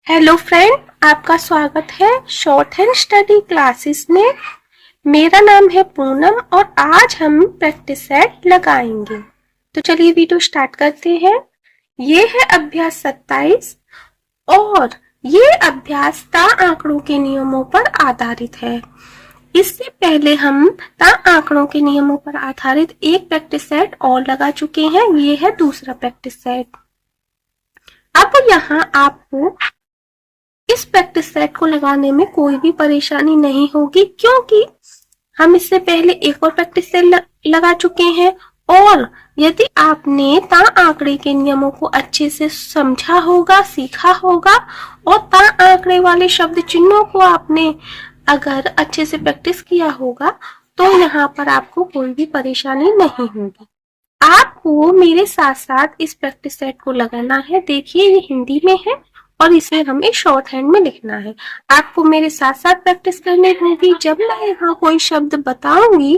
Hello friend, आपका स्वागत है शॉर्ट हैंड स्टडी क्लासेस में। मेरा नाम है पूनम और आज हम प्रैक्टिस सेट लगाएंगे। तो चलिए वीडियो स्टार्ट करते हैं। ये है अभ्यास 27 और ये अभ्यास ता आंकड़ों के नियमों पर आधारित है। इससे पहले हम ता आंकड़ों के नियमों पर आधारित एक प्रैक्टिस सेट और लगा चुके हैं। ये है दूसरा प्रैक्टिस सेट। अब यहाँ आपको इस प्रैक्टिस सेट को लगाने में कोई भी परेशानी नहीं होगी, क्योंकि हम इससे पहले एक और प्रैक्टिस सेट लगा चुके हैं। और यदि आपने ता आंकड़े के नियमों को अच्छे से समझा होगा, सीखा होगा और ता आंकड़े वाले शब्द चिन्हों को आपने अगर अच्छे से प्रैक्टिस किया होगा तो यहाँ पर आपको कोई भी परेशानी नहीं होगी। आपको मेरे साथ साथ इस प्रैक्टिस सेट को लगाना है। देखिए, ये हिंदी में है और इसे हमें शॉर्ट हैंड में लिखना है। आपको मेरे साथ साथ प्रैक्टिस करनी होगी। जब मैं यहाँ कोई शब्द बताऊंगी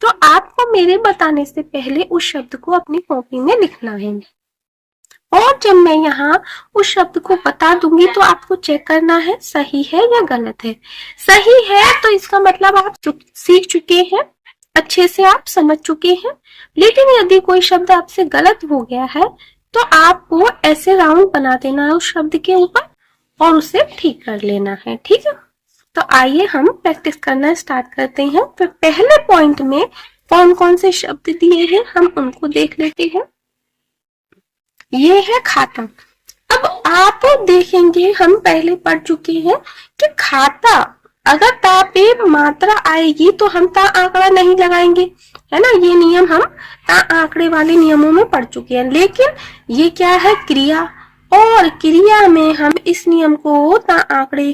तो आपको मेरे बताने से पहले उस शब्द को अपनी कॉपी में लिखना है और जब मैं यहाँ उस शब्द को बता दूंगी तो आपको चेक करना है सही है या गलत है। सही है तो इसका मतलब आप सीख चुके हैं, अच्छे से आप समझ चुके हैं। लेकिन यदि कोई शब्द आपसे गलत हो गया है तो आपको ऐसे राउंड बना देना है उस शब्द के ऊपर और उसे ठीक कर लेना है। ठीक है, तो आइए हम प्रैक्टिस करना स्टार्ट करते हैं। फिर पहले पॉइंट में कौन कौन से शब्द दिए हैं हम उनको देख लेते हैं। ये है खाता। अब आप देखेंगे, हम पहले पढ़ चुके हैं कि खाता अगर ता पे मात्रा आएगी तो हम ता आंकड़ा नहीं लगाएंगे, है ना। ये नियम हम ता आंकड़े वाले नियमों में पढ़ चुके हैं। लेकिन ये क्या है, क्रिया, और क्रिया में हम इस नियम को ता आंकड़े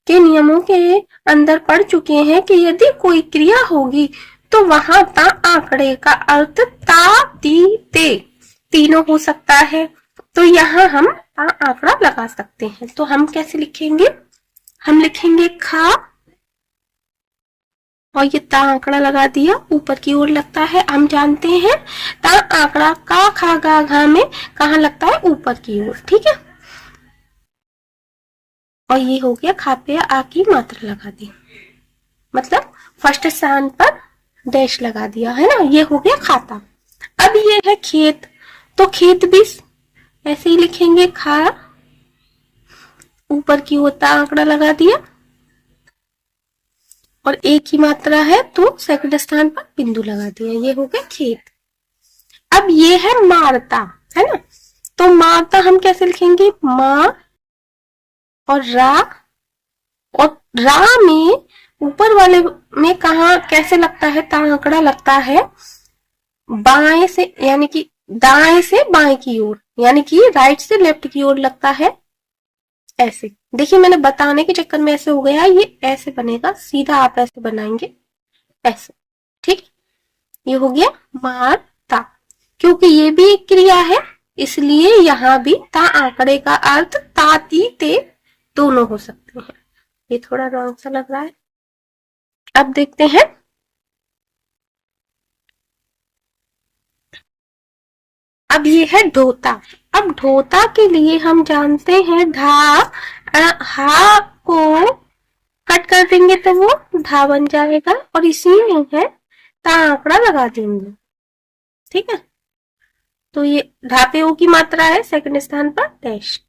के नियमों के अंदर पढ़ चुके हैं कि यदि कोई क्रिया होगी तो वहां ता आंकड़े का अर्थ ता ती ते तीनों हो सकता है। तो यहाँ हम ता आंकड़ा लगा सकते हैं। तो हम कैसे लिखेंगे, हम लिखेंगे खा और ये ता आंकड़ा लगा दिया, ऊपर की ओर लगता है। हम जानते हैं ता आंकड़ा का खा गा घा में कहाँ लगता है, ऊपर की ओर। ठीक है, और ये हो गया खा पे आ की मात्रा लगा दी, मतलब फर्स्ट स्थान पर डैश लगा दिया, है ना। ये हो गया खाता। अब ये है खेत, तो खेत भी ऐसे ही लिखेंगे, खा ऊपर की ओर ता आंकड़ा लगा दिया और एक ही मात्रा है तो सेकंड स्थान पर बिंदु लगा दिया। ये हो गया खेत। अब ये है मारता, है ना। तो मारता हम कैसे लिखेंगे, मा और रा में ऊपर वाले में कहा कैसे लगता है, ता आंकड़ा लगता है बाएं से, यानी कि दाएं से बाएं की ओर, यानी कि राइट से लेफ्ट की ओर लगता है ऐसे। देखिए, मैंने बताने के चक्कर में ऐसे हो गया, ये ऐसे बनेगा, सीधा आप ऐसे बनाएंगे ऐसे। ठीक, ये हो गया मारता। क्योंकि ये भी एक क्रिया है इसलिए यहाँ भी ता आंकड़े का अर्थ ता ती ते दोनों हो सकते हैं। ये थोड़ा रॉन्ग सा लग रहा है। अब देखते हैं, अब ये है ढोता। अब ढोता के लिए हम जानते हैं ढा, हा को कट कर देंगे तो वो ढा बन जाएगा और इसी में है ता आंकड़ा लगा देंगे। ठीक है, तो ये ढा पे ओ की मात्रा है, सेकंड स्थान पर डैश,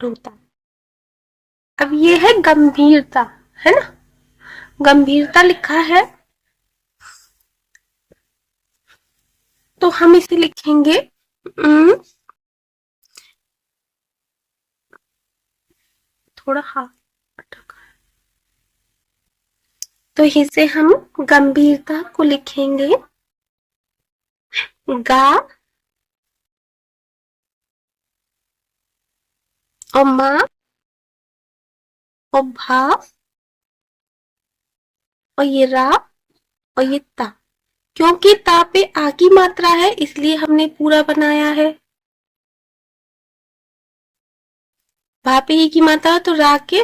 ढोता। अब ये है गंभीरता, है ना। गंभीरता लिखा है तो हम इसे लिखेंगे थोड़ा हाथ अटका है, तो इसे हम गंभीरता को लिखेंगे गा और मा और भा और ये रा और ये ता। क्योंकि ता पे आ की मात्रा है इसलिए हमने पूरा बनाया है। भा पे ई की मात्रा तो रा के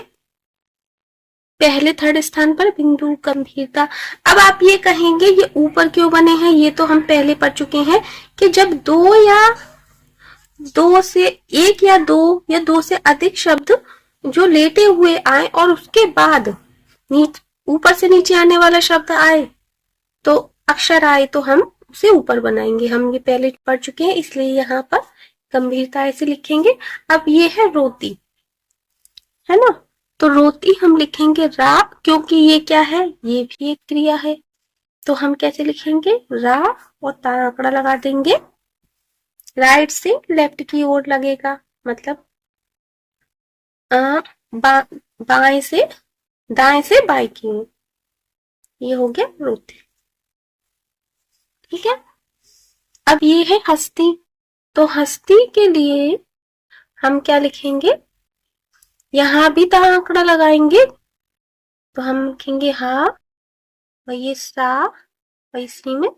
पहले थर्ड स्थान पर बिंदु गंभीरता। अब आप ये कहेंगे ये ऊपर क्यों बने हैं, ये तो हम पहले पढ़ चुके हैं कि जब दो से एक या दो से अधिक शब्द जो लेटे हुए आए और उसके बाद ऊपर से नीचे आने वाला शब्द आए, तो अक्षर आए, तो हम उसे ऊपर बनाएंगे। हम ये पहले पढ़ चुके हैं, इसलिए यहाँ पर गंभीरता से लिखेंगे। अब ये है रोटी, है ना, तो रोटी हम लिखेंगे रा, क्योंकि ये क्या है, ये भी एक क्रिया है। तो हम कैसे लिखेंगे, रा और ता आंकड़ा लगा देंगे, राइट से लेफ्ट की ओर लगेगा, मतलब बा, बाएं से दाएं से बाएं की ओर। ये हो गया रोटी, ठीक है। अब ये है हस्ती, तो हस्ती के लिए हम क्या लिखेंगे, यहां भी ता आंकड़ा लगाएंगे, तो हम लिखेंगे हा, वही सा, वही सी में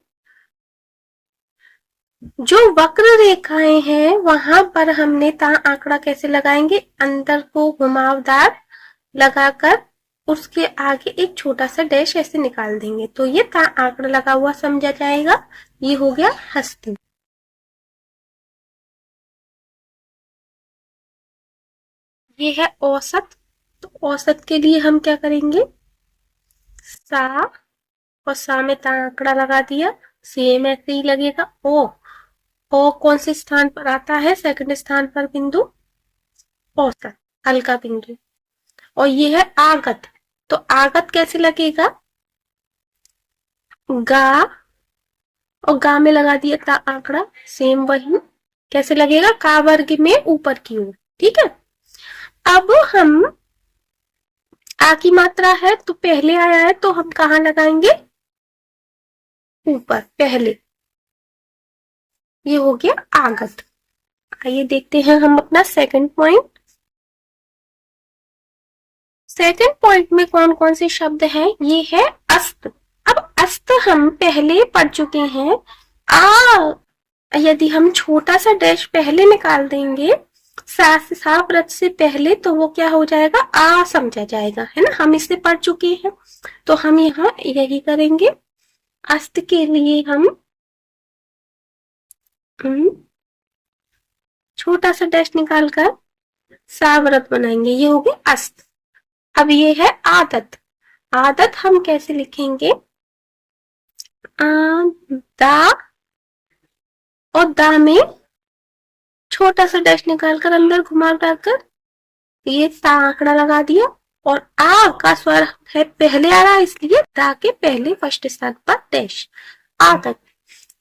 जो वक्र रेखाएं हैं वहां पर हमने ता आंकड़ा कैसे लगाएंगे, अंदर को घुमावदार लगाकर उसके आगे एक छोटा सा डैश ऐसे निकाल देंगे, तो ये ता आंकड़ा लगा हुआ समझा जाएगा। ये हो गया हस्ती। ये है औसत, तो औसत के लिए हम क्या करेंगे, सा और सा में ता आंकड़ा लगा दिया, सेम ऐसे ही लगेगा। ओ कौन से स्थान पर आता है, सेकंड स्थान पर बिंदु औसत, हल्का बिंदु। और ये है आगत, तो आगत कैसे लगेगा, गा और गा में लगा दिया था आंकड़ा, सेम वही कैसे लगेगा, का वर्ग में ऊपर की ओर, ठीक है। अब हम आ की मात्रा है तो पहले आया है, तो हम कहाँ लगाएंगे, ऊपर पहले, ये हो गया आगत। आइए देखते हैं हम अपना सेकंड पॉइंट। सेकंड पॉइंट में कौन कौन से शब्द हैं, ये है अस्त। अब अस्त हम पहले पढ़ चुके हैं। यदि हम छोटा सा डैश पहले निकाल देंगे सा व्रत से पहले, तो वो क्या हो जाएगा, आ समझा जाएगा, है ना, हम इससे पढ़ चुके हैं। तो हम यहाँ यही करेंगे, अस्त के लिए हम छोटा सा डैश निकालकर सा व्रत बनाएंगे, ये हो गया अस्त। अब ये है आदत, आदत हम कैसे लिखेंगे, दा और दा में छोटा सा डैश निकालकर अंदर घुमा डालकर ये ता आंकड़ा लगा दिया, और आ का स्वर है पहले आ रहा, इसलिए दा के पहले फर्स्ट स्थान पर डैश, आदत।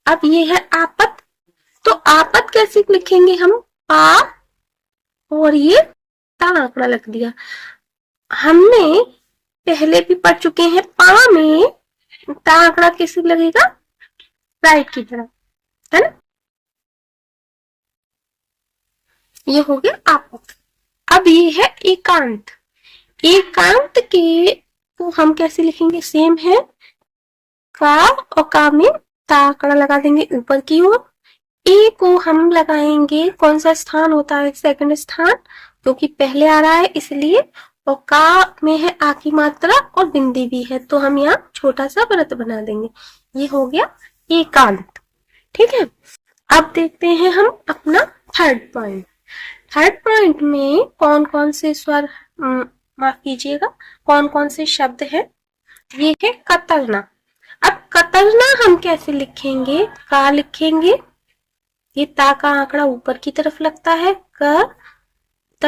अब ये है आपत, तो आपत कैसे लिखेंगे हम, पा और ये ता आंकड़ा लग दिया। हमने पहले भी पढ़ चुके हैं, पा में ता आंकड़ा कैसे लगेगा, राइट की तरफ, है ना, ये हो गया आपत। अब ये है एकांत, एकांत के को हम कैसे लिखेंगे, सेम है, का और का में ता आंकड़ा लगा देंगे ऊपर की ओर। ए को हम लगाएंगे, कौन सा स्थान होता है, सेकंड स्थान, क्योंकि पहले आ रहा है इसलिए, और का में है आ की मात्रा और बिंदी भी है, तो हम यहाँ छोटा सा व्रत बना देंगे, ये हो गया एकांत, ठीक है। अब देखते हैं हम अपना थर्ड पॉइंट। थर्ड पॉइंट में कौन कौन से स्वर, माफ कीजिएगा, कौन कौन से शब्द है, ये है कतरना। अब कतरना हम कैसे लिखेंगे, का लिखेंगे, ये ता का आंकड़ा ऊपर की तरफ लगता है, क त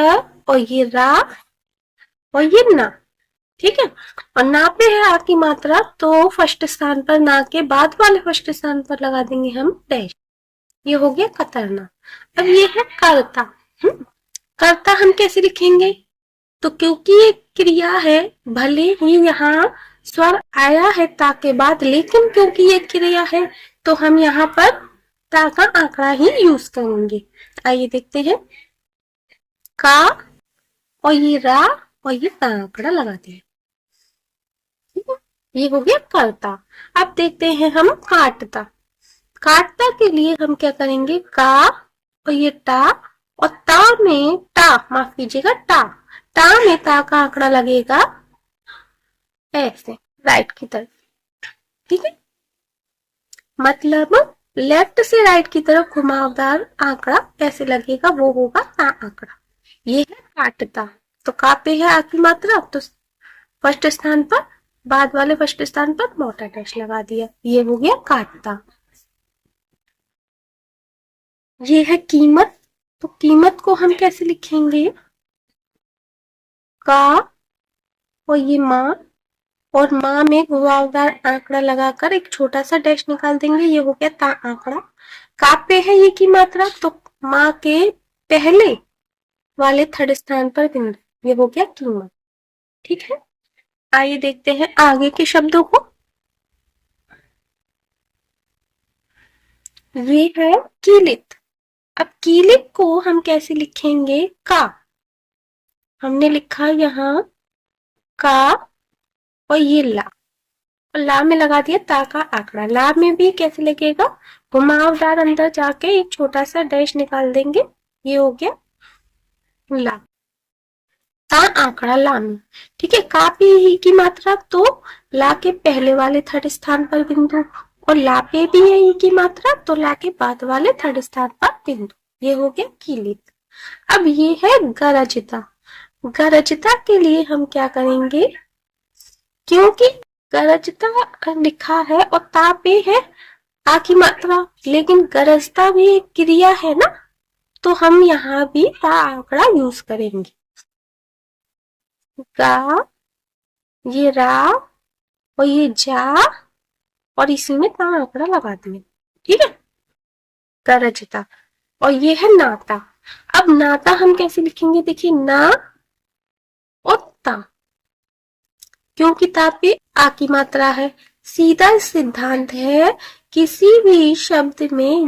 और ये रा और ये ना, ठीक है। और ना पे है आ की मात्रा, तो फर्स्ट स्थान पर, ना के बाद वाले फर्स्ट स्थान पर लगा देंगे हम डैश, ये हो गया कतरना। अब ये है कर्ता, कर्ता हम कैसे लिखेंगे, तो क्योंकि ये क्रिया है, भले ही यहाँ स्वर आया है ता के बाद, लेकिन क्योंकि ये क्रिया है तो हम यहाँ पर ता का आंकड़ा ही यूज करेंगे। आइए देखते हैं, का और ये रा और ये ता आंकड़ा लगाते हैं, ठीक है, ये हो गया कर्ता। अब देखते हैं हम काटता। काटता के लिए हम क्या करेंगे, का और ये टा, और ता में टा, माफ कीजिएगा, टा में ता का आंकड़ा लगेगा ऐसे राइट की तरफ, ठीक है, मतलब लेफ्ट से राइट की तरफ घुमावदार आंकड़ा ऐसे लगेगा, वो होगा ता आंकड़ा, ये है काटता। तो का पे है आ की मात्रा, तो फर्स्ट स्थान पर, बाद वाले फर्स्ट स्थान पर मोटा डैश लगा दिया, ये हो गया काटता। ये है कीमत, तो कीमत को हम कैसे लिखेंगे, का और ये माँ, और माँ में घुमावदार आंकड़ा लगाकर एक छोटा सा डैश निकाल देंगे, ये हो गया ता आंकड़ा। का पे है ये की मात्रा, तो माँ के पहले वाले थर्ड स्थान पर बिंदु, ये हो गया कीमत। ठीक है, आइए देखते हैं आगे के शब्दों को। ये है कीलित। अब कीलित को हम कैसे लिखेंगे, का, हमने लिखा यहाँ का, और ये ला, और ला में लगा दिया ता का आंकड़ा। ला में भी कैसे लगेगा, घुमावदार अंदर जाके एक छोटा सा डैश निकाल देंगे, ये हो गया ला, ता आंकड़ा ला में। ठीक है, का पे ही की मात्रा, तो ला के पहले वाले थर्ड स्थान पर बिंदु, और ला पे भी है ई की मात्रा, तो ला के बाद वाले थर्ड स्थान पर बिंदु, ये हो गया कीलित। अब ये है गरजता। गरजता के लिए हम क्या करेंगे, क्योंकि गरजता लिखा है और ता पे है आ की मात्रा, लेकिन गरजता भी एक क्रिया है ना, तो हम यहाँ भी ता आंकड़ा यूज करेंगे। गा, ये रा, और ये जा, और इसी में ता आंकड़ा लगा दिए। ठीक है, गरजता। और ये है नाता। अब नाता हम कैसे लिखेंगे, देखिए ना और ता, क्योंकि ता पे आ की मात्रा है। सीधा सिद्धांत है, किसी भी शब्द में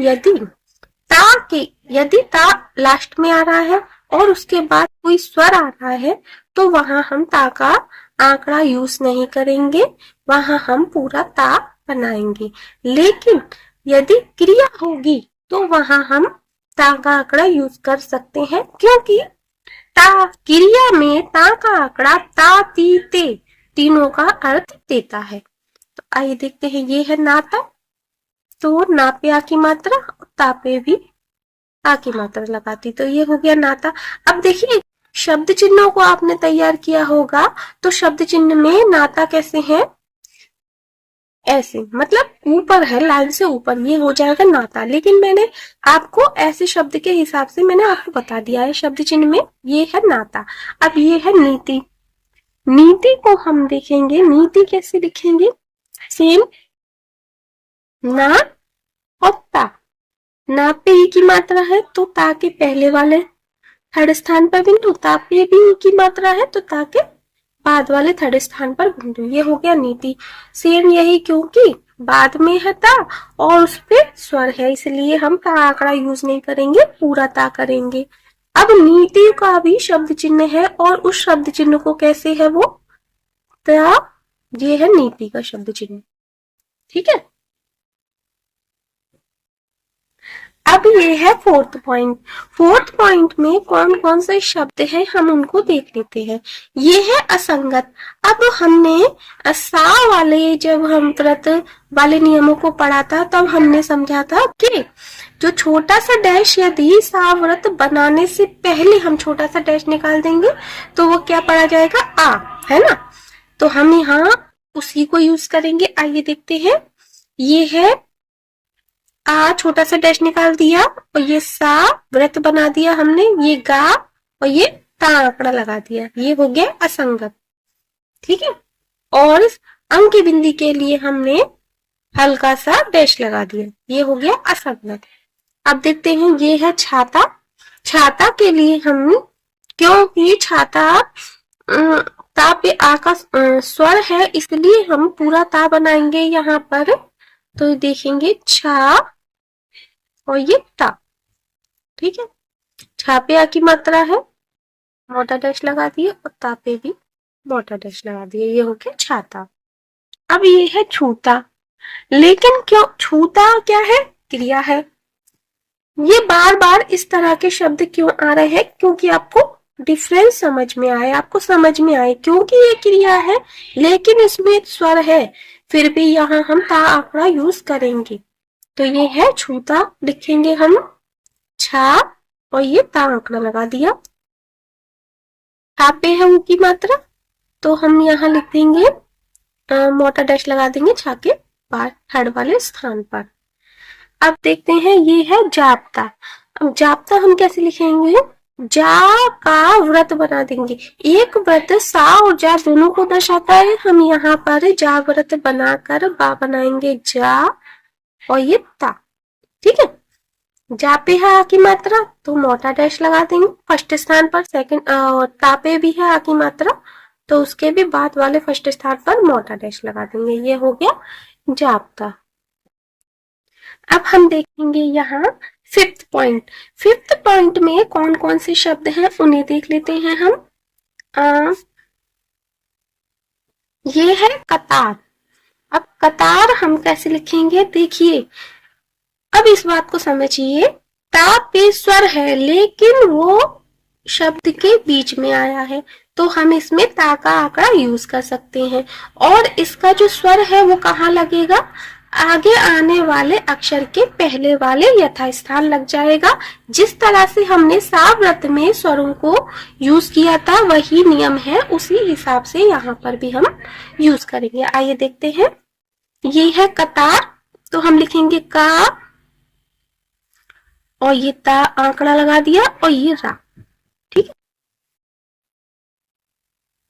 यदि ता लास्ट में आ रहा है और उसके बाद कोई स्वर आ रहा है, तो वहां हम ता का आंकड़ा यूज नहीं करेंगे, वहां हम पूरा ता बनाएंगे। लेकिन यदि क्रिया होगी तो वहां हम ता का आंकड़ा यूज कर सकते हैं, क्योंकि ता क्रिया में ता का आंकड़ा ता ती ते तीनों का अर्थ देता है। तो आइए देखते हैं, ये है नाता, तो ना पे आ की मात्रा, ता पे भी आ की मात्रा लगाती, तो ये हो गया नाता। अब देखिए, शब्द चिन्हों को आपने तैयार किया होगा, तो शब्द चिन्ह में नाता कैसे है, ऐसे, मतलब ऊपर है, लाइन से ऊपर, ये हो जाएगा नाता। लेकिन मैंने आपको ऐसे शब्द के हिसाब से मैंने आपको बता दिया है, शब्द चिन्ह में ये है नाता। अब ये है नीति। नीति को हम देखेंगे, नीति कैसे लिखेंगे, सेम, ना और ता। ना पे ई की मात्रा है, तो ता के पहले वाले थर्ड स्थान पर बिंदु, ता पे भी ई की मात्रा है, तो ता के बाद वाले थर्ड स्थान पर बिंदु, ये हो गया नीति। सेम यही, क्योंकि बाद में है ता और उस पे स्वर है, इसलिए हम ता आंकड़ा यूज नहीं करेंगे, पूरा ता करेंगे। अब नीति का भी शब्द चिन्ह है, और उस शब्द चिन्ह को कैसे है वो, ता, ये है नीति का शब्द चिन्ह। ठीक है, अब ये है फोर्थ पॉइंट। फोर्थ पॉइंट में कौन कौन से शब्द हैं हम उनको देख लेते हैं। ये है असंगत। अब हमने सा वाले, जब हम व्रत वाले नियमों को पढ़ा था, तब हमने समझा था कि जो छोटा सा डैश यदि सा व्रत बनाने से पहले हम छोटा सा डैश निकाल देंगे, तो वो क्या पढ़ा जाएगा, आ, है ना। तो हम यहाँ उसी को यूज करेंगे। आइए देखते हैं, ये है आ, छोटा सा डैश निकाल दिया, और ये सा व्रत बना दिया हमने, ये गा, और ये ता आंकड़ा लगा दिया, ये हो गया असंगत। ठीक है, और अंक की बिंदी के लिए हमने हल्का सा डैश लगा दिया, ये हो गया असंगत। अब देखते हैं, ये है छाता। छाता के लिए हम, क्योंकि छाता ता पे आ का स्वर है, इसलिए हम पूरा ता बनाएंगे यहाँ पर। तो देखेंगे छा और ये ता। ठीक है, छा पे आ की मात्रा है, मोटा डैश लगा दिए, और ता पे भी मोटा डैश लगा दिए, ये हो गया छाता। अब ये है छूता। लेकिन क्यों छूता क्या है, क्रिया है। ये बार बार इस तरह के शब्द क्यों आ रहे हैं, क्योंकि आपको डिफरेंस समझ में आए, आपको समझ में आए, क्योंकि ये क्रिया है लेकिन इसमें स्वर है, फिर भी यहाँ हम ता आंकड़ा यूज करेंगे। तो ये है छूता, लिखेंगे हम छा, और ये ता आंकड़ा लगा दिया। ता पे है ऊ की मात्रा, तो हम यहाँ लिख देंगे मोटा डैश लगा देंगे छा के बाद थर्ड वाले स्थान पर। अब देखते हैं ये है जाप्ता। अब जाप्ता हम कैसे लिखेंगे, जा का व्रत बना देंगे। एक व्रत सा और जा दोनों को दर्शाता है, हम यहाँ पर जा व्रत बनाकर बा बनाएंगे जा और ये ता। ठीक है, जा पे है आ की मात्रा तो मोटा डैश लगा देंगे फर्स्ट स्थान पर, सेकंड ता पे भी है आ की मात्रा तो उसके भी बाद वाले फर्स्ट स्थान पर मोटा डैश लगा देंगे। ये हो गया जाप्ता। अब हम देखेंगे यहाँ फिफ्थ पॉइंट। फिफ्थ पॉइंट में कौन कौन से शब्द हैं उन्हें देख लेते हैं हम। ये है कतार। अब कतार हम कैसे लिखेंगे देखिए, अब इस बात को समझिए, ता पे स्वर है लेकिन वो शब्द के बीच में आया है तो हम इसमें ता का आंकड़ा यूज कर सकते हैं और इसका जो स्वर है वो कहाँ लगेगा, आगे आने वाले अक्षर के पहले वाले यथास्थान लग जाएगा। जिस तरह से हमने सा व्रत में स्वरों को यूज किया था वही नियम है, उसी हिसाब से यहाँ पर भी हम यूज करेंगे। आइए देखते हैं, ये है कतार तो हम लिखेंगे का और ये ता आंकड़ा लगा दिया और ये रा। ठीक है,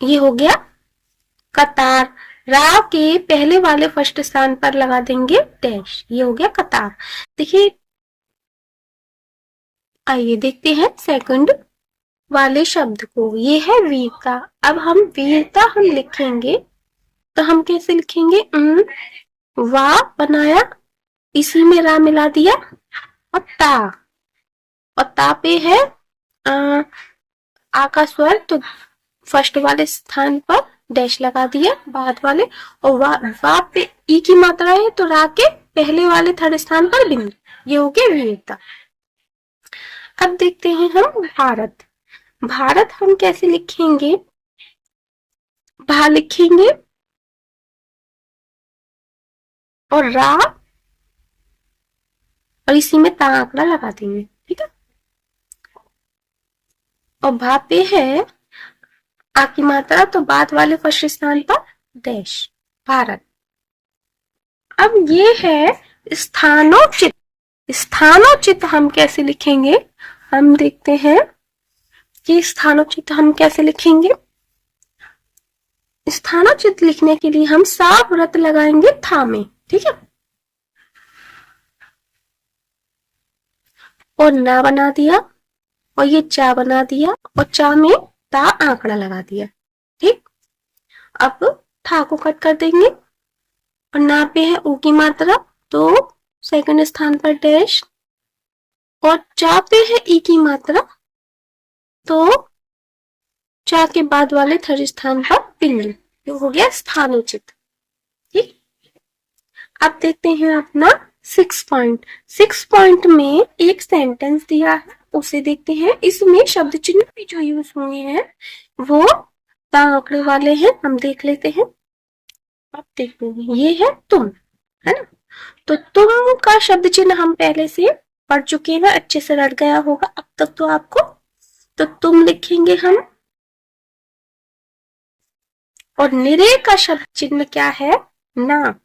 ये हो गया कतार। रा के पहले वाले फर्स्ट स्थान पर लगा देंगे डैश, ये हो गया कतार। देखिए आइए देखते हैं सेकंड वाले शब्द को, ये है वीरता। अब हम वीरता हम लिखेंगे तो हम कैसे लिखेंगे, वा बनाया इसी में रा मिला दिया और ता पे है आ का स्वर तो फर्स्ट वाले स्थान पर डैश लगा दिया बाद वाले, और वा पे ई की मात्रा है तो रा के पहले वाले थर्ड स्थान पर बिंदु, ये हो गया वीरता। अब देखते हैं हम भारत। भारत हम कैसे लिखेंगे, भा लिखेंगे और रा और इसी में ता आंकड़ा लगा देंगे। ठीक है, और भा पे है आ की मात्रा तो बाद वाले फर्स्ट स्थान पर डैश भारत। अब ये है स्थानोचित। स्थानोचित हम कैसे लिखेंगे, हम देखते हैं कि स्थानोचित हम कैसे लिखेंगे। स्थानोचित लिखने के लिए हम सा व्रत लगाएंगे था में। ठीक है, और ना बना दिया और ये चा बना दिया और चा में ता आंकड़ा लगा दिया। ठीक, अब था को कट कर देंगे और ना पे है ऊ की मात्रा तो सेकंड स्थान पर डैश और चा पे है ई की मात्रा तो चा के बाद वाले थर्ड स्थान पर बिंदु, ये हो गया स्थानोचित। ठीक, अब देखते हैं अपना 6 पॉइंट। 6 पॉइंट में एक सेंटेंस दिया है उसे देखते हैं। इसमें शब्द चिन्ह भी जो यूज हुए हैं वो ता आंकड़े वाले हैं, हम देख लेते हैं। अब देखते हैं, ये है तुम, है ना, तो तुम का शब्द चिन्ह हम पहले से पढ़ चुके हैं, अच्छे से रट गया होगा अब तक तो आपको। तो तुम लिखेंगे हम, और निरे का शब्द चिन्ह क्या है, ना,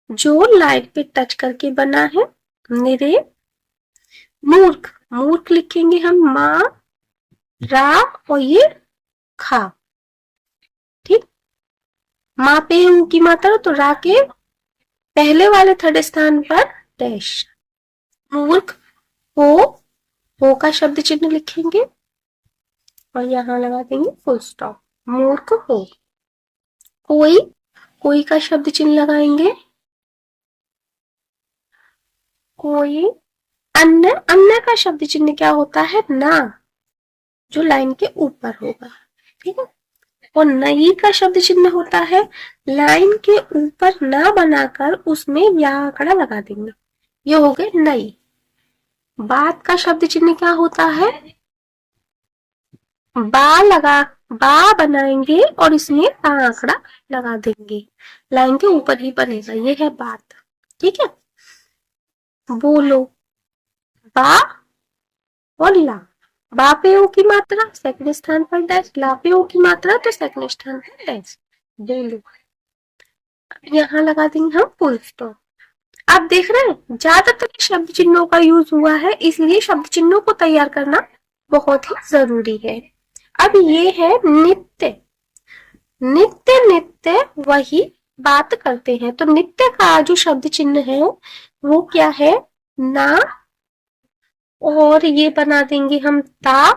जो लाइन पे टच करके बना है निरे। मूर्ख, मूर्ख लिखेंगे हम मा रा और ये खा। ठीक, माँ पे है उनकी मात्रा तो रा के पहले वाले थर्ड स्थान पर डैश। मूर्ख हो का शब्द चिन्ह लिखेंगे और यहाँ लगा देंगे फुल स्टॉप। मूर्ख हो। कोई, कोई का शब्द चिन्ह लगाएंगे, कोई। अन्य, अन्य का शब्द चिन्ह क्या होता है, ना, जो लाइन के ऊपर होगा। ठीक है, और नई का शब्द चिन्ह होता है लाइन के ऊपर ना बनाकर उसमें या आंकड़ा लगा देंगे, ये हो गए नई। बात का शब्द चिन्ह क्या होता है, बा बनाएंगे और इसमें ता आंकड़ा लगा देंगे, लाइन के ऊपर ही बनेगा, ये है बात। ठीक है, बोलो, बा और ला। बा पे ओ की मात्रा, सेकंड स्थान पर डैश, ला पे ओ की मात्रा तो सेकंड स्थान पर डैश। बोलो, यहाँ लगा देंगे हम फुल स्टॉप। आप देख रहे हैं ज्यादातर शब्द चिन्हों का यूज हुआ है, इसलिए शब्द चिन्हों को तैयार करना बहुत ही जरूरी है। अब ये है नित्य। नित्य नित्य वही बात करते हैं, तो नित्य का जो शब्द चिन्ह है वो क्या है, ना, और ये बना देंगे हम ता,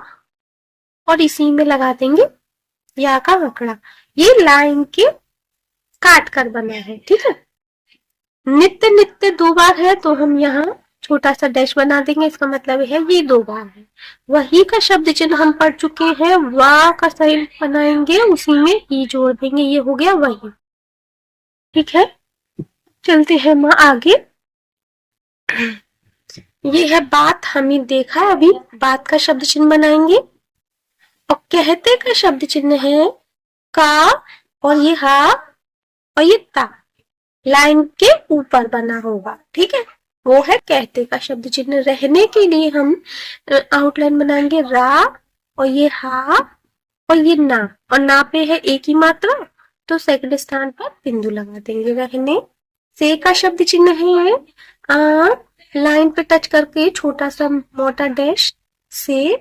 और इसी में लगा देंगे या का आंकड़ा। ये लाइन के काट कर बना है, ठीक है। नित्य नित्य दो बार है तो हम यहाँ छोटा सा डैश बना देंगे, इसका मतलब है ये दो बार है। वही का शब्द चिन्ह हम पढ़ चुके हैं, वाह का साइन बनाएंगे, उसी में ही जोड़ देंगे, ये हो गया वही। ठीक है, चलते हैं माँ आगे। ये है बात, हमें देखा है अभी, बात का शब्द चिन्ह बनाएंगे। और कहते का शब्द चिन्ह है का, और ये हा, और ये ता, लाइन के ऊपर बना होगा, ठीक है। वो है कहते का शब्द चिन्ह। रहने के लिए हम आउटलाइन बनाएंगे रा, और ये हा, और ये ना, और ना पे है एक ही मात्रा, तो सेकंड स्थान पर बिंदु लगा देंगे। रहने से का शब्द चिन्ह है लाइन पे टच करके छोटा सा मोटा डैश से,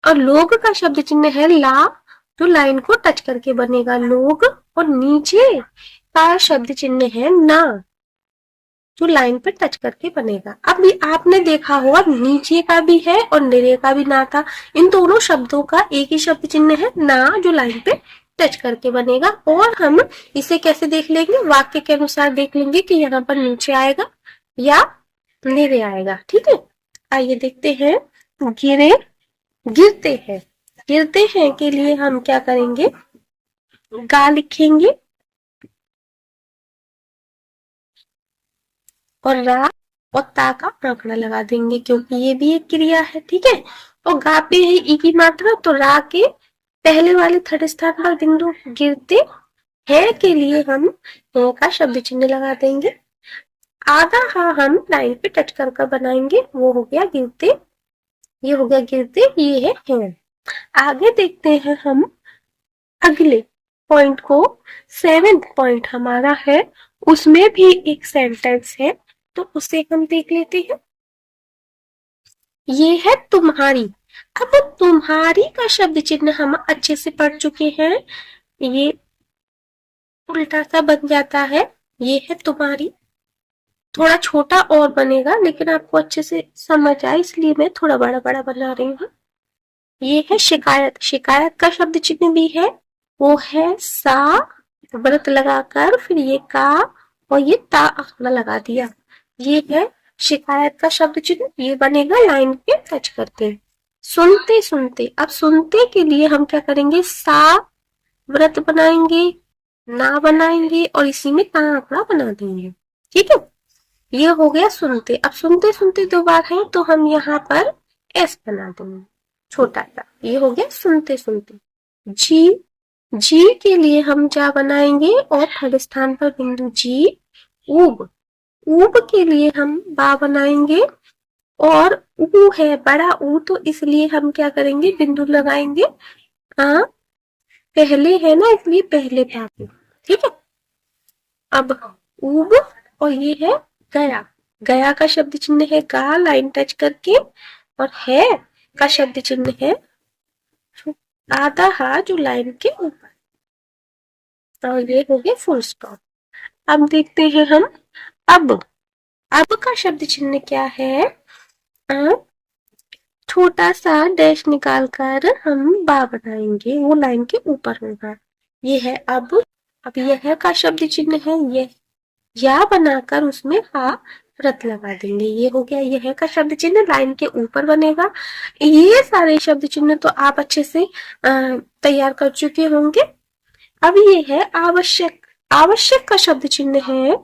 और लोग का शब्द चिन्ह है ला, जो लाइन को टच करके बनेगा लोग, और नीचे का शब्द चिन्ह है ना, जो लाइन पे टच करके बनेगा। अब भी आपने देखा होगा नीचे का भी है और निरे का भी ना था, इन दोनों शब्दों का एक ही शब्द चिन्ह है ना, जो लाइन पे टच करके बनेगा। और हम इसे कैसे देख लेंगे, वाक्य के अनुसार देख लेंगे कि यहाँ पर नीचे आएगा या निरे आएगा, ठीक है। आइए देखते हैं, गिरे, गिरते हैं। गिरते हैं के लिए हम क्या करेंगे, गा लिखेंगे और रा और ता का आंकड़ा लगा देंगे, क्योंकि ये भी एक क्रिया है, ठीक है। और गा पे है ई की मात्रा, तो रा के पहले वाले थर्ड स्थान पर बिंदु। गिरते हैं के लिए हम है का शब्द चिन्ह लगा देंगे। आधा हा हम लाइन पे टच कर बनाएंगे, वो हो गया गिरते, ये हो गया गिरते, ये है हैं। आगे देखते हैं हम अगले पॉइंट को। सेवेंथ पॉइंट हमारा है, उसमें भी एक सेंटेंस है, तो उसे हम देख लेते हैं। ये है तुम्हारी। अब तुम्हारी का शब्द चिन्ह हम अच्छे से पढ़ चुके हैं, ये उल्टा सा बन जाता है, ये है तुम्हारी। थोड़ा छोटा और बनेगा, लेकिन आपको अच्छे से समझ आए इसलिए मैं थोड़ा बड़ा बड़ा बना रही हूँ। ये है शिकायत। शिकायत का शब्द चिन्ह भी है, वो है सा, व्रत लगाकर फिर ये का और ये ता आखना लगा दिया, ये है शिकायत का शब्द चिन्ह। ये बनेगा लाइन पे टच करके। सुनते सुनते, अब सुनते के लिए हम क्या करेंगे, सा व्रत बनाएंगे, ना बनाएंगे, और इसी में ता आंकड़ा बना देंगे, ठीक है। ये हो गया सुनते। अब सुनते सुनते दो बार है तो हम यहाँ पर एस बना देंगे छोटा सा, ये हो गया सुनते सुनते। जी, जी के लिए हम जा बनाएंगे और थर्ड स्थान पर बिंदु जी। ऊब, ऊब के लिए हम बा बनाएंगे, और ऊ है बड़ा ऊ, तो इसलिए हम क्या करेंगे, बिंदु लगाएंगे पहले है ना, इसलिए पहले बा पे, ठीक है। अब ऊब, और ये है गया। गया का शब्द चिन्ह है गा, लाइन टच करके, और है का शब्द चिन्ह है आधा हा, जो लाइन के ऊपर, और ये हो गया फुल स्टॉप। अब देखते हैं हम अब का शब्द चिन्ह क्या है, छोटा सा डैश निकाल कर हम बा बनाएंगे, वो लाइन के ऊपर होगा, ये है अब यह का शब्द चिन्ह है, ये या बनाकर उसमें हा व्रत लगा देंगे, ये हो गया यह का शब्द चिन्ह, लाइन के ऊपर बनेगा। ये सारे शब्द चिन्ह तो आप अच्छे से तैयार कर चुके होंगे। अब ये है आवश्यक। आवश्यक का शब्द चिन्ह है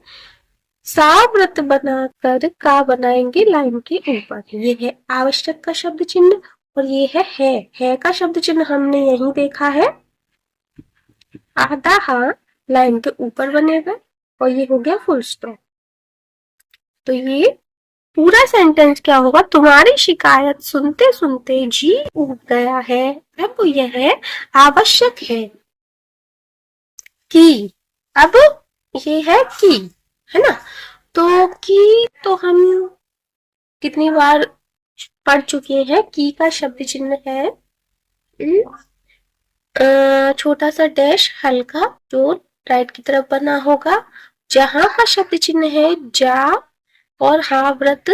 सा व्रत बनाकर का बनाएंगे लाइन के ऊपर, ये है आवश्यक का शब्द चिन्ह। और ये है का शब्द चिन्ह हमने यही देखा है, आधा हा लाइन के ऊपर बनेगा, और ये हो गया फुल स्टॉप। तो ये पूरा सेंटेंस क्या होगा, तुम्हारी शिकायत सुनते सुनते जी उब गया है, अब यह आवश्यक है कि, अब ये है कि, है ना। तो की तो हम कितनी बार पढ़ चुके हैं। की का शब्द चिन्ह है छोटा सा डैश हल्का जो राइट की तरफ बना होगा। जहां का शब्द चिन्ह है जा और हा व्रत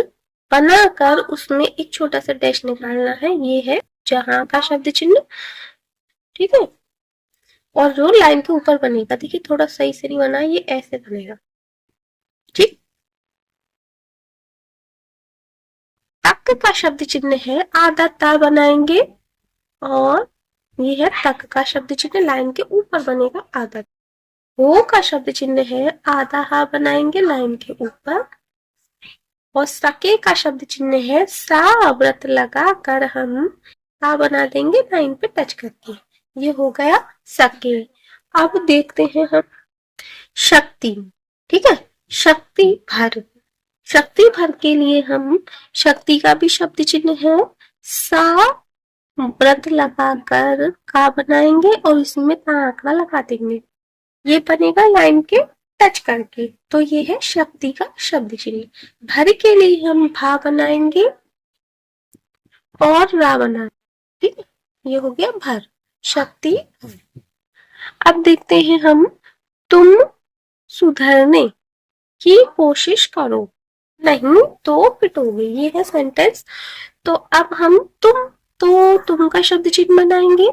बनाकर उसमें एक छोटा सा डैश निकालना है, ये है जहां का शब्द चिन्ह। ठीक है। और जो लाइन के ऊपर बनेगा, देखिए थोड़ा सही से नहीं बना, ये ऐसे बनेगा। ठीक। तक का शब्द चिन्ह है आधा ता बनाएंगे, और ये है तक का शब्द चिन्ह लाइन के ऊपर बनेगा आधा। हो का शब्द चिन्ह है आधा हा बनाएंगे लाइन के ऊपर, और सके का शब्द चिन्ह है सा व्रत लगा कर हम सा बना देंगे लाइन पे टच करके, ये हो गया सके। अब देखते हैं हम शक्ति। ठीक है। शक्ति भर, शक्ति भर के लिए हम शक्ति का भी शब्द चिन्ह है सा व्रत लगाकर का बनाएंगे और इसमें ता आंकड़ा लगा देंगे, ये बनेगा लाइन के टच करके, तो ये है शक्ति का शब्द चिन्ह। भर के लिए हम भा बनाएंगे और रा बनाएंगे। ठीक है, ये हो गया भर, शक्ति। अब देखते हैं हम तुम सुधरने की कोशिश करो, नहीं तो पिटोगे, ये है सेंटेंस। तो अब हम तुम का शब्द चिन्ह बनाएंगे।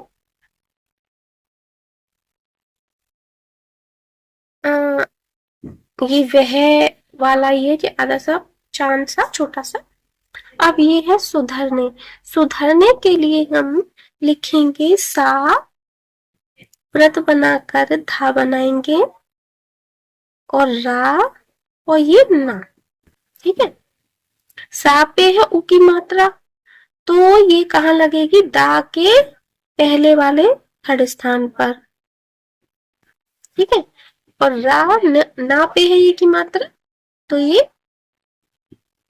ये वह वाला, ये आधा सा चांद सा छोटा सा। अब ये है सुधरने, सुधरने के लिए हम लिखेंगे सा व्रत बनाकर धा बनाएंगे और रा और ये ना। ठीक है। सा पे है उ की मात्रा, तो ये कहाँ लगेगी, दा के पहले वाले थर्ड स्थान पर। ठीक है। और रा ना पे है ये की मात्रा, तो ये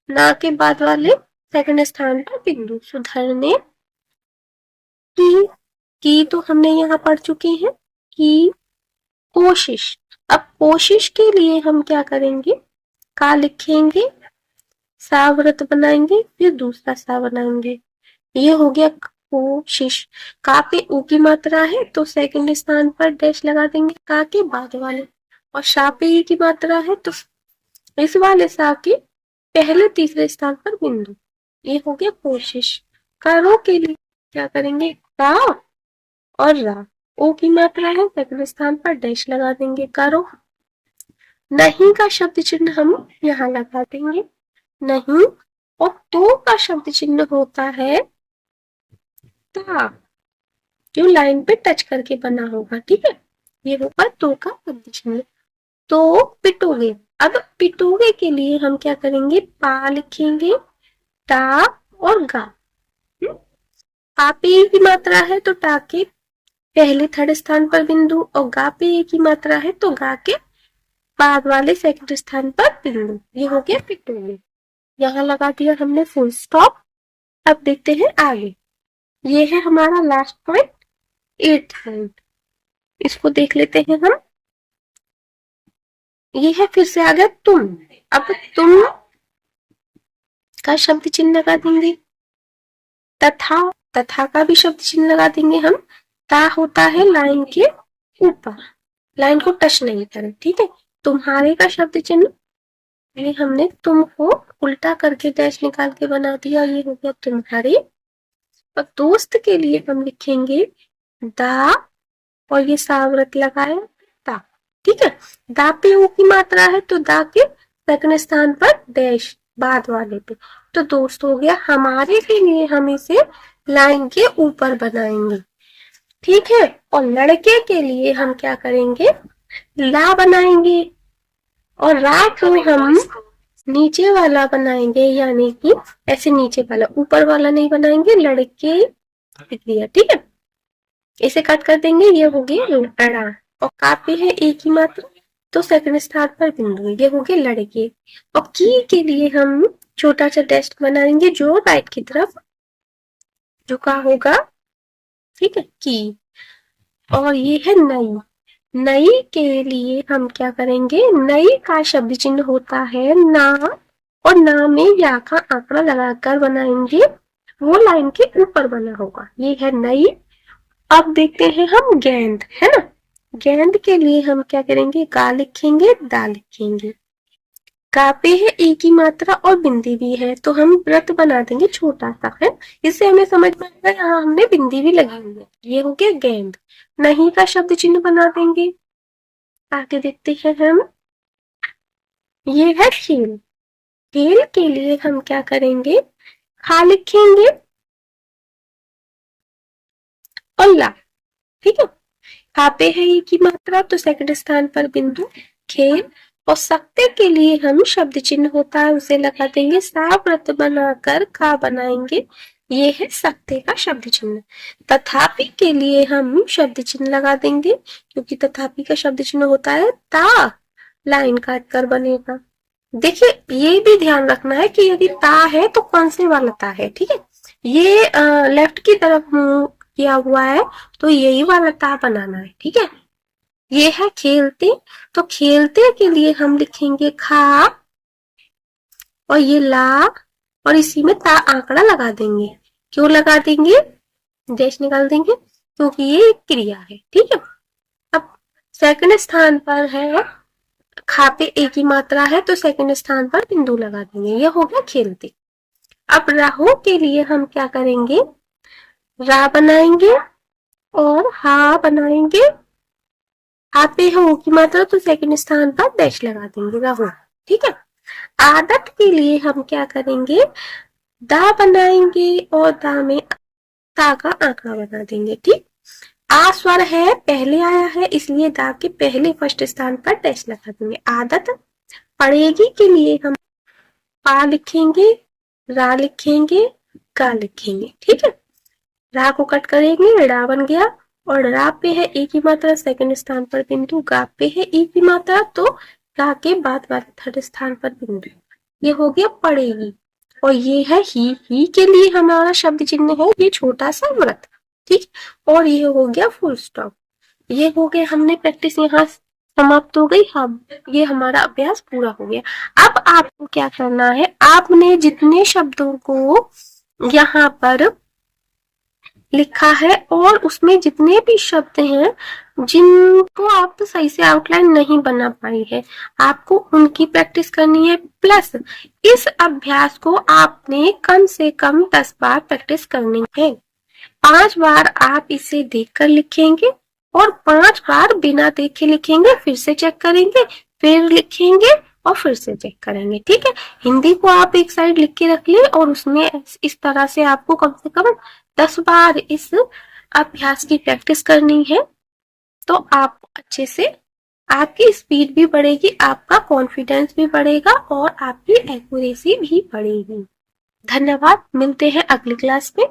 ना के बाद वाले सेकंड स्थान पर बिंदु। सुधरने की तो हमने यहाँ पढ़ चुके हैं कि कोशिश। अब कोशिश के लिए हम क्या करेंगे, का लिखेंगे, सा व्रत बनाएंगे, फिर दूसरा सा बनाएंगे, ये हो गया कोशिश। का पे उ की मात्रा है तो सेकंड स्थान पर डैश लगा देंगे का के बाद वाले, और शा पे ई की मात्रा है तो इस वाले सा के पहले तीसरे स्थान पर बिंदु, ये हो गया कोशिश। करो के लिए क्या करेंगे, का और रा, ओ की मात्रा है सेकंड स्थान पर डैश लगा देंगे करो। नहीं का शब्द चिन्ह हम यहाँ लगा देंगे, नहीं। और तो का शब्द चिन्ह होता है ता, जो लाइन पे टच करके बना होगा। ठीक है, ये होगा तो का शब्द चिन्ह। तो पिटोगे, अब पिटोगे के लिए हम क्या करेंगे, पा लिखेंगे, टा और गा। पा पे ए की मात्रा है तो टा के पहले थर्ड स्थान पर बिंदु, और गा पे ए की मात्रा है तो गा के बाद वाले सेकंड स्थान पर बिंदु, ये हो गया पिटोगे। यहाँ लगा दिया हमने फुल स्टॉप। अब देखते हैं आगे, ये है हमारा लास्ट पॉइंट, 8th पॉइंट, इसको देख लेते हैं हम। ये है फिर से आ गया तुम। अब तुम का शब्द चिन्ह लगा देंगे, तथा, तथा का भी शब्द चिन्ह लगा देंगे हम। ता होता है लाइन के ऊपर, लाइन को टच नहीं करें। ठीक है। तुम्हारे का शब्द चिन्ह, ये हमने तुम को उल्टा करके डैश निकाल के बना दिया, ये हो गया तुम्हारे। और दोस्त के लिए हम लिखेंगे दा और ये सावरत लगाया ता। ठीक है। दा पे ऊ की मात्रा है तो दा के सेकंड स्थान पर डैश बाद वाले पे, तो दोस्त हो गया। हमारे के लिए हम इसे लाइन के ऊपर बनाएंगे। ठीक है। और लड़के के लिए हम क्या करेंगे, ला बनाएंगे और रा को हम नीचे वाला बनाएंगे, यानी कि ऐसे नीचे वाला, ऊपर वाला नहीं बनाएंगे, लड़के लिख दिया। ठीक है, इसे कट कर देंगे, ये हो गया लड़ा। और कापी है एक ही मात्रा तो सेकंड स्थान पर बिंदु, ये हो गए लड़के। और की के लिए हम छोटा सा डेस्क बनाएंगे जो राइट की तरफ झुका होगा, ठीक है। की, और ये है नई। नई के लिए हम क्या करेंगे, नई का शब्द चिन्ह होता है ना, और ना में या का आंकड़ा लगाकर बनाएंगे, वो लाइन के ऊपर बना होगा, ये है नई। अब देखते हैं हम गेंद, है ना। गेंद के लिए हम क्या करेंगे, गा लिखेंगे, दा लिखेंगे। गा पे है एक ही मात्रा और बिंदी भी है, तो हम व्रत बना देंगे छोटा सा, है। इससे हमें समझ में आएगा यहाँ हमने बिंदी भी लगी हुई है। ये हो गया गेंद। नहीं का शब्द चिन्ह बना देंगे। आगे देखते हैं हम, ये है खेल। खेल के लिए हम क्या करेंगे, खा लिखेंगे और ला, ठीक है। खा पे है एक ही मात्रा, तो सेकंड स्थान पर बिंदु खेल। और सकते के लिए हम शब्द चिन्ह होता है उसे लगा देंगे, सा व्रत बनाकर का बनाएंगे, ये है सकते का शब्द चिन्ह। तथापि के लिए हम शब्द चिन्ह लगा देंगे, क्योंकि तथापि का शब्द चिन्ह होता है ता, लाइन काट कर बनेगा। देखिए ये भी ध्यान रखना है कि यदि ता है तो कौन से वाला ता है, ठीक है। ये लेफ्ट की तरफ मुंह किया हुआ है, तो यही वाला ता बनाना है, ठीक है। ये है खेलते, तो खेलते के लिए हम लिखेंगे खा, और ये ला, और इसी में ता आंकड़ा लगा देंगे। क्यों लगा देंगे, डैश निकाल देंगे, क्योंकि ये एक क्रिया है, ठीक है। अब सेकंड स्थान पर है, खा पे एक ही मात्रा है, तो सेकंड स्थान पर बिंदु लगा देंगे, ये हो गया खेलते। अब राहु के लिए हम क्या करेंगे, रा बनाएंगे और हा बनाएंगे। हा पे हो की मात्रा, तो सेकंड स्थान पर डैश लगा देंगे, राहु, ठीक है। आदत के लिए हम क्या करेंगे, दा बनाएंगे और दा में ता का आंकड़ा बना देंगे, ठीक। आ स्वर है, पहले आया है, इसलिए दा के पहले फर्स्ट स्थान पर डैश लगा देंगे। आदत। पढ़ेगी के लिए हम पा लिखेंगे, रा लिखेंगे, का लिखेंगे, ठीक है। रा को कट करेंगे, रा बन गया, और रा पे है एक ही मात्रा, सेकंड स्थान पर बिंदु, गा पे है एक ही मात्रा, तो गा के बाद वाले थर्ड स्थान पर बिंदु, ये हो गया पढ़ेगी। और ये है ही के लिए हमारा शब्द चिन्ह है ये छोटा सा व्रत, ठीक। और ये हो गया फुल स्टॉप। ये हो गया, हमने प्रैक्टिस यहाँ समाप्त हो गई। हम ये हमारा अभ्यास पूरा हो गया। अब आपको क्या करना है, आपने जितने शब्दों को यहाँ पर लिखा है और उसमें जितने भी शब्द हैं जिनको आप तो सही से आउटलाइन नहीं बना पाई है, आपको उनकी प्रैक्टिस करनी है। प्लस इस अभ्यास को आपने कम से कम 10 बार प्रैक्टिस करनी है। 5 बार आप इसे देखकर लिखेंगे और 5 बार बिना देखे लिखेंगे, फिर से चेक करेंगे, फिर लिखेंगे और फिर से चेक करेंगे, ठीक है। हिंदी को आप एक साइड लिख के रख ले और उसमें इस तरह से आपको कम से कम 10 बार इस अभ्यास की प्रैक्टिस करनी है, तो आप अच्छे से, आपकी स्पीड भी बढ़ेगी, आपका कॉन्फिडेंस भी बढ़ेगा और आपकी एक्यूरेसी भी बढ़ेगी। धन्यवाद, मिलते हैं अगली क्लास में।